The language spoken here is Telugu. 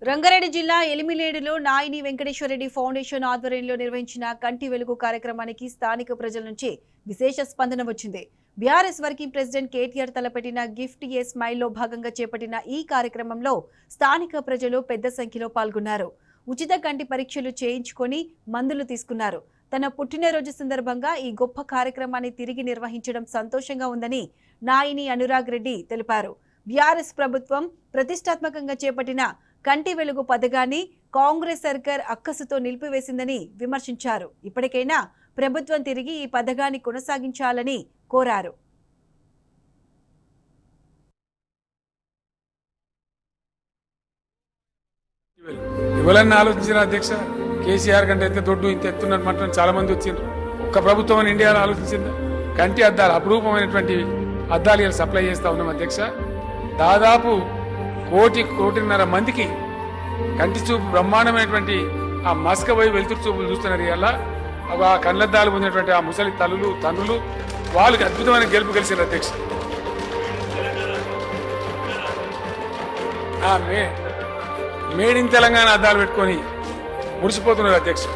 రంగారెడ్డి జిల్లా ఎలిమినేడులో నాయిని వెంకటేశ్వరరెడ్డి ఫౌండేషన్ ఆధ్వర్యంలో నిర్వహించిన కంటి వెలుగు కార్యక్రమానికి స్థానిక ప్రజల నుంచి విశేష స్పందన వచ్చింది. బీఆర్ఎస్ వర్కింగ్ ప్రెసిడెంట్ కేటీఆర్ తలపెట్టిన గిఫ్ట్ ఏ స్మైల్లో భాగంగా చేపట్టిన ఈ కార్యక్రమంలో స్థానిక ప్రజలు పెద్ద సంఖ్యలో పాల్గొన్నారు. ఉచిత కంటి పరీక్షలు చేయించుకొని మందులు తీసుకున్నారు. తన పుట్టినరోజు సందర్భంగా ఈ గొప్ప కార్యక్రమాన్ని తిరిగి నిర్వహించడం సంతోషంగా ఉందని నాయిని అనురాగ్ రెడ్డి తెలిపారు. బీఆర్ఎస్ ప్రభుత్వం ప్రతిష్టాత్మకంగా చేపట్టిన కంటి వెలుగు పథకాన్ని కాంగ్రెస్ సర్కార్ అక్కసుతో నిలిపివేసిందని విమర్శించారు. ఇప్పటికైనా ప్రభుత్వం తిరిగి ఈ పథకాన్ని కొనసాగించాలని కోరారు. ఎవరన్నా ఆలోచించిన అధ్యక్ష, కేసీఆర్ కంటే ఎంత దొడ్డు ఇంత ఎత్తున్నట్టు చాలా మంది వచ్చిండ్రు. ఒక్క ప్రభుత్వం ఇండియాలో ఆలోచించింది. కంటి అద్దాలు అపురూపమైనటువంటి అద్దాలు ఇలా సప్లై చేస్తా ఉన్నాం అధ్యక్ష. దాదాపు కోటిన్నర మందికి కంటి చూపు బ్రహ్మాండమైనటువంటి ఆ మస్క పోయి వెలుతురు చూపులు చూస్తున్నారు. ఇలా ఆ కళ్ళద్దాలు పొందినటువంటి ఆ ముసలి తల్లులు తండ్రులు వాళ్ళకి అద్భుతమైన గెలుపు గెలిచారు అధ్యక్ష. మేడ్ ఇన్ తెలంగాణ అద్దాలు పెట్టుకొని మురిసిపోతున్నారు అధ్యక్ష.